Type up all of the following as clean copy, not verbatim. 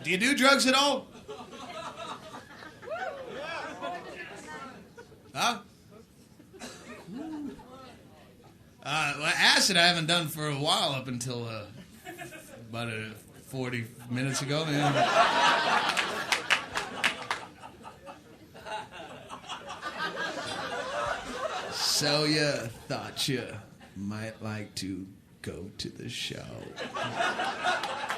Do you do drugs at all? Huh? Well, acid I haven't done for a while up until about 40 minutes ago. Yeah. So you thought you might like to go to the show.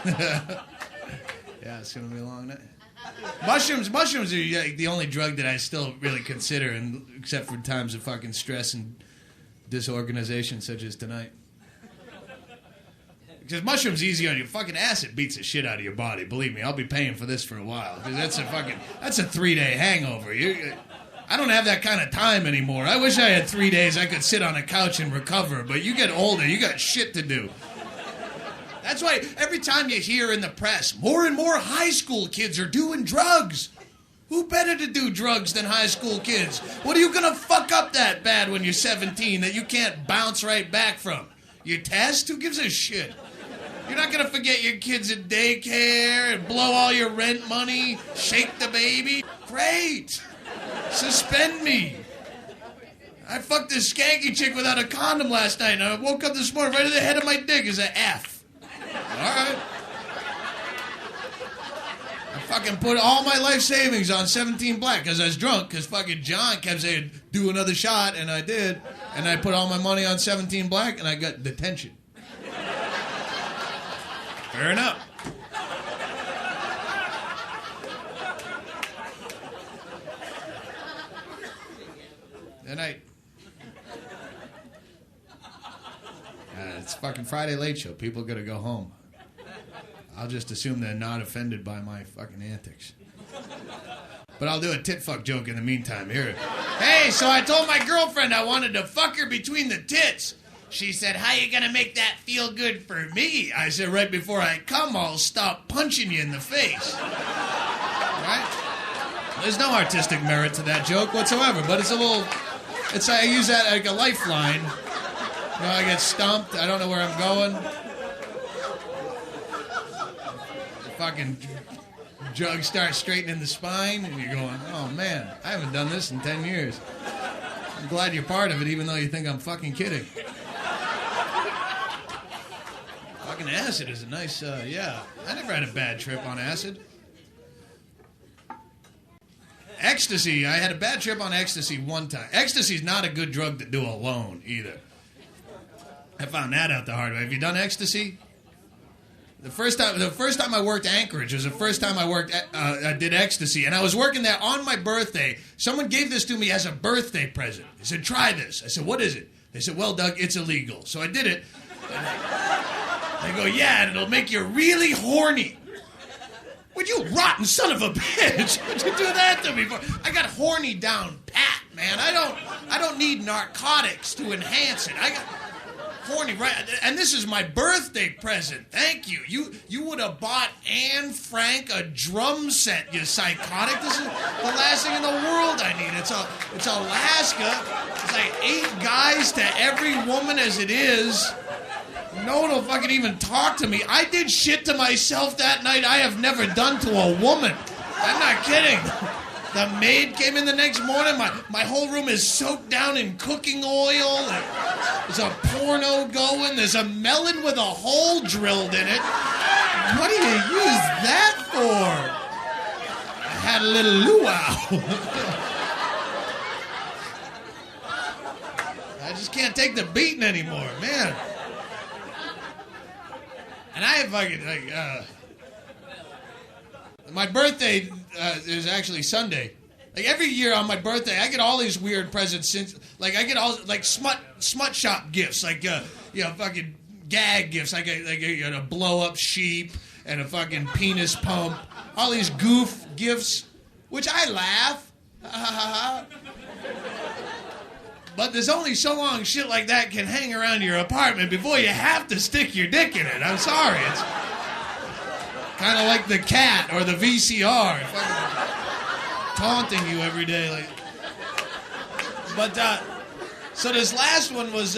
Yeah, it's gonna be a long night. Mushrooms are like the only drug that I still really consider, and except for times of fucking stress and disorganization, such as tonight. Because mushrooms easy on you. Fucking acid beats the shit out of your body. Believe me, I'll be paying for this for a while. Because that's a 3-day hangover. I don't have that kind of time anymore. I wish I had 3 days I could sit on a couch and recover. But you get older, you got shit to do. That's why every time you hear in the press, more and more high school kids are doing drugs. Who better to do drugs than high school kids? What are you gonna fuck up that bad when you're 17 that you can't bounce right back from? Your test? Who gives a shit? You're not gonna forget your kids at daycare and blow all your rent money, shake the baby? Great! Suspend me. I fucked this skanky chick without a condom last night and I woke up this morning right at the head of my dick is an F. Alright. I fucking put all my life savings on 17 Black because I was drunk because fucking John kept saying, do another shot, and I did. And I put all my money on 17 Black and I got detention. Fair enough. Then it's fucking Friday Late Show. People gotta go home. I'll just assume they're not offended by my fucking antics. But I'll do a tit fuck joke in the meantime. Here. Hey, so I told my girlfriend I wanted to fuck her between the tits. She said, how you gonna make that feel good for me? I said, right before I come, I'll stop punching you in the face. Right? There's no artistic merit to that joke whatsoever, but I use that like a lifeline. You know, I get stumped, I don't know where I'm going. The fucking drugs start straightening the spine, and you're going, oh man, I haven't done this in 10 years. I'm glad you're part of it, even though you think I'm fucking kidding. Fucking acid is a nice, yeah. I never had a bad trip on acid. Ecstasy, I had a bad trip on ecstasy one time. Ecstasy's not a good drug to do alone, either. I found that out the hard way. Have you done ecstasy? The first time I worked Anchorage was the first time I did ecstasy, and I was working there on my birthday. Someone gave this to me as a birthday present. They said, try this. I said, what is it? They said, well, Doug, it's illegal. So I did it. They go, yeah, and it'll make you really horny. Would you rotten son of a bitch? Would you do that to me for? I got horny down pat, man. I don't need narcotics to enhance it. I got horny, right? And this is my birthday present. Thank you. You would have bought Anne Frank a drum set, you psychotic. This is the last thing in the world I need. It's Alaska. It's like 8 guys to every woman as it is. No one will fucking even talk to me. I did shit to myself that night I have never done to a woman. I'm not kidding. The maid came in the next morning. My whole room is soaked down in cooking oil. There's a porno going. There's a melon with a hole drilled in it. What do you use that for? I had a little luau. I just can't take the beating anymore, man. And I have fucking, my birthday is actually Sunday. Like, every year on my birthday, I get all these weird presents since, like, I get all, like, smut shop gifts, like, fucking gag gifts, like a blow-up sheep and a fucking penis pump, all these goof gifts, which I laugh, ha ha ha ha. But there's only so long shit like that can hang around your apartment before you have to stick your dick in it. I'm sorry. It's kind of like the cat or the VCR. Taunting you every day. Like. But, so this last one was,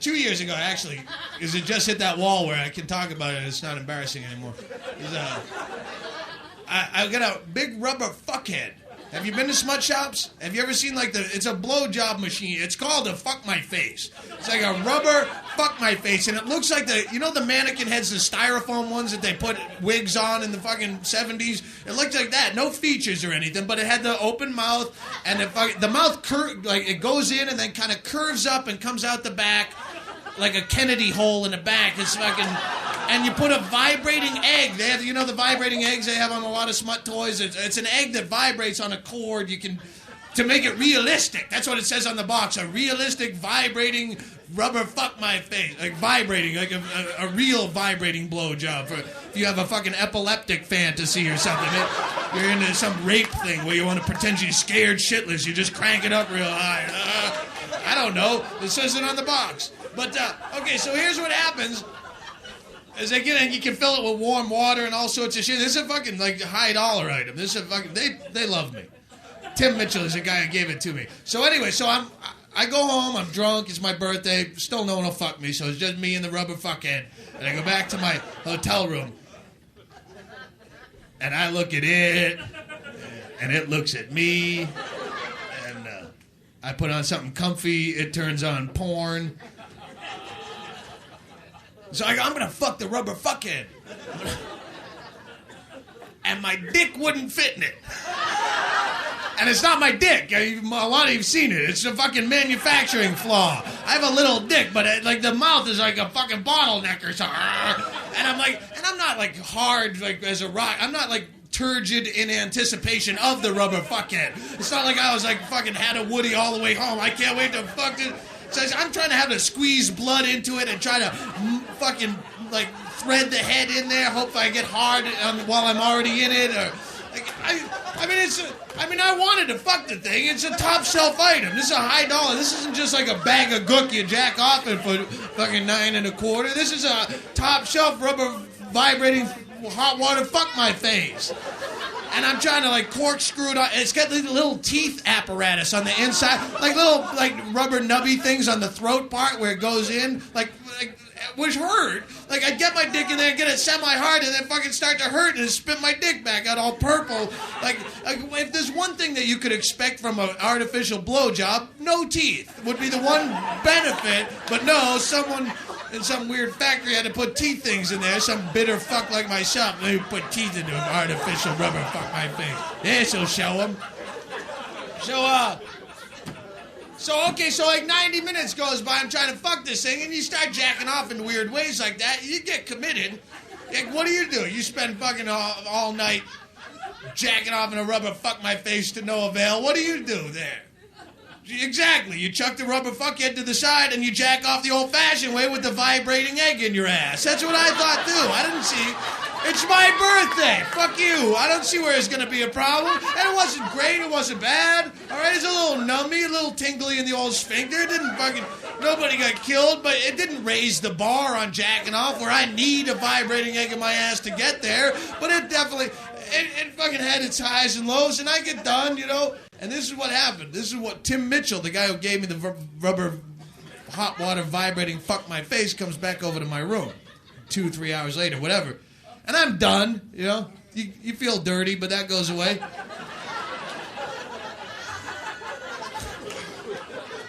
2 years ago, actually, Because it just hit that wall where I can talk about it and it's not embarrassing anymore. I got a big rubber fuckhead. Have you been to smut shops? Have you ever seen it's a blowjob machine. It's called a fuck my face. It's like a rubber fuck my face. And it looks like the mannequin heads, the styrofoam ones that they put wigs on in the fucking 70s? It looked like that. No features or anything, but it had the open mouth and the mouth it goes in and then kind of curves up and comes out the back like a Kennedy hole in the back. It's fucking... And you put a vibrating egg. They have, the vibrating eggs they have on a lot of smut toys. It's an egg that vibrates on a cord. To make it realistic. That's what it says on the box. A realistic vibrating rubber fuck my face. Like vibrating, like a real vibrating blowjob. If you have a fucking epileptic fantasy or something. You're into some rape thing where you want to pretend you're scared shitless. You just crank it up real high. I don't know. It says it on the box. But, okay, so here's what happens. As they get in, you can fill it with warm water and all sorts of shit. This is a fucking, high dollar item. This is a fucking, they love me. Tim Mitchell is the guy who gave it to me. So anyway, I go home, I'm drunk, it's my birthday, still no one will fuck me, so it's just me and the rubber fuckhead. And I go back to my hotel room. And I look at it, and it looks at me, and I put on something comfy, it turns on porn. So I go, I'm gonna fuck the rubber fuckhead. And my dick wouldn't fit in it. And it's not my dick. A lot of you've seen it. It's a fucking manufacturing flaw. I have a little dick, but the mouth is like a fucking bottleneck or something. And I'm not hard as a rock. I'm not turgid in anticipation of the rubber fuckhead. It's not like I was fucking had a Woody all the way home. I can't wait to fuck it. So I'm trying to have to squeeze blood into it and try to fucking thread the head in there. Hope I get hard while I'm already in it. Or I wanted to fuck the thing. It's a top shelf item. This is a high dollar. This isn't just like a bag of gook you jack off in for fucking $9.25. This is a top shelf rubber vibrating hot water fuck my face. And I'm trying to corkscrew it on. It's got little teeth apparatus on the inside, little rubber nubby things on the throat part where it goes in, which hurt. I get my dick in there, get it semi-hard, and then fucking start to hurt and spit my dick back out all purple. If there's one thing that you could expect from an artificial blowjob, no teeth would be the one benefit. But no, someone in some weird factory had to put teeth things in there. Some bitter fuck like myself, they put teeth into an artificial rubber fuck my face. This will show them. So 90 minutes goes by, I'm trying to fuck this thing, and you start jacking off in weird ways like that, you get committed. What do? You spend fucking all night jacking off in a rubber fuck my face to no avail. What do you do there? Exactly. You chuck the rubber fuckhead to the side and you jack off the old-fashioned way with the vibrating egg in your ass. That's what I thought, too. I didn't see... It's my birthday. Fuck you. I don't see where it's going to be a problem. And it wasn't great. It wasn't bad. All right, it's a little nummy, a little tingly in the old sphincter. It didn't fucking... Nobody got killed, but it didn't raise the bar on jacking off where I need a vibrating egg in my ass to get there. But it definitely... It fucking had its highs and lows, and I get done, And this is what happened. This is what Tim Mitchell, the guy who gave me the rubber hot water vibrating fuck my face, comes back over to my room 2-3 hours later, whatever. And I'm done, You feel dirty, but that goes away.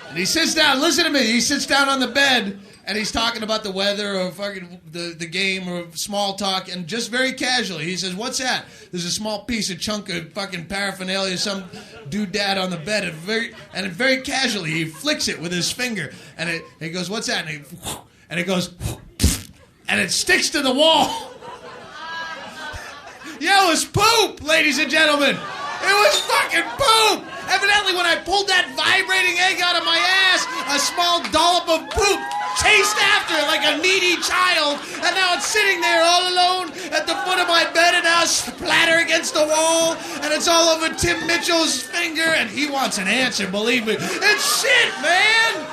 And he sits down, listen to me, he sits down on the bed, and he's talking about the weather or fucking the game or small talk, and just very casually, he says, what's that? There's a small piece of chunk of fucking paraphernalia, some doodad on the bed, and very casually, he flicks it with his finger, and he goes, what's that? And it goes, and it sticks to the wall. Yeah, it was poop, ladies and gentlemen. It was fucking poop. Evidently, when I pulled that vibrating egg out of my ass, a small dollop of poop chased after it like a needy child, and now it's sitting there all alone at the foot of my bed, and now splatter against the wall, and it's all over Tim Mitchell's finger, and he wants an answer, believe me. It's shit, man.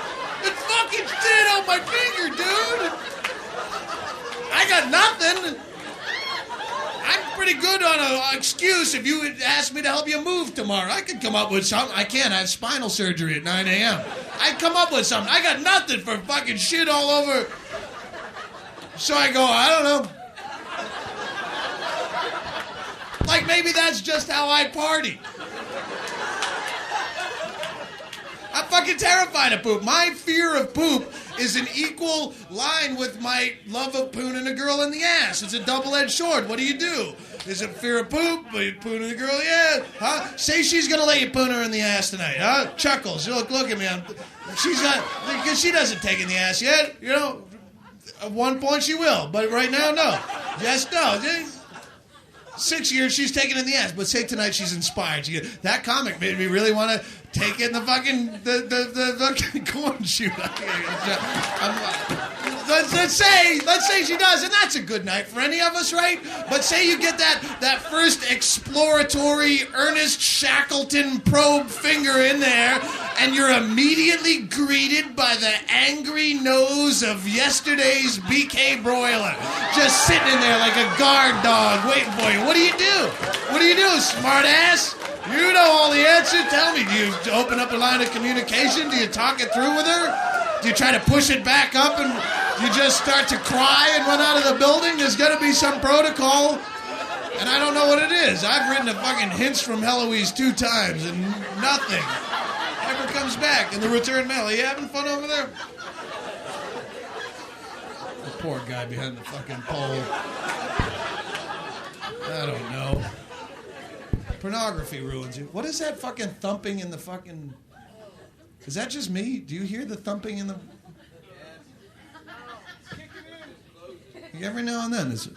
It's fucking shit on my finger, dude. I got nothing. I'm pretty good on an excuse if you would ask me to help you move tomorrow. I could come up with something. I can't. I have spinal surgery at 9 a.m. I'd come up with something. I got nothing for fucking shit all over. So I go, I don't know. Like maybe that's just how I party. I'm fucking terrified of poop. My fear of poop is an equal line with my love of pooning a girl in the ass. It's a double-edged sword. What do? Is it fear of poop? Are you pooning a girl in the ass? Huh? Say she's gonna let you poon her in the ass tonight, huh? Chuckles. Look at me. She's not, because she doesn't take in the ass yet. You know, at one point she will, but right now, no. Just no. 6 years she's taking in the ass, but say tonight she's inspired. That comic made me really want to take it in the fucking the corn shoot. Let's say she does, and that's a good night for any of us, right? But say you get that first exploratory Ernest Shackleton probe finger in there, and you're immediately greeted by the angry nose of yesterday's BK broiler, just sitting in there like a guard dog waiting for you. What do you do? What do you do, smart ass? You know all the answers. Tell me, do you open up a line of communication? Do you talk it through with her? Do you try to push it back up and you just start to cry and run out of the building? There's got to be some protocol, and I don't know what it is. I've written a fucking Hints from Heloise 2 times, and nothing ever comes back in the return mail. Are you having fun over there? The poor guy behind the fucking pole. I don't know. Pornography ruins you. What is that fucking thumping in the fucking... Is that just me? Do you hear the thumping in the... Every now and then. It's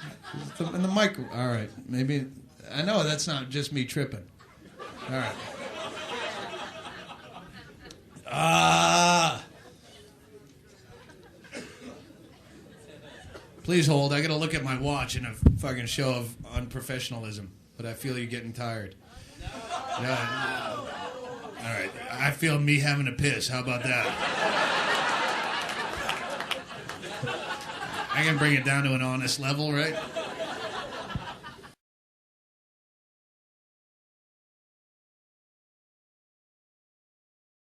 in the micro... All right. Maybe... I know that's not just me tripping. All right. Please hold. I gotta look at my watch in a fucking show of unprofessionalism. But I feel you getting tired. Yeah. All right. I feel me having a piss. How about that? I can bring it down to an honest level, right?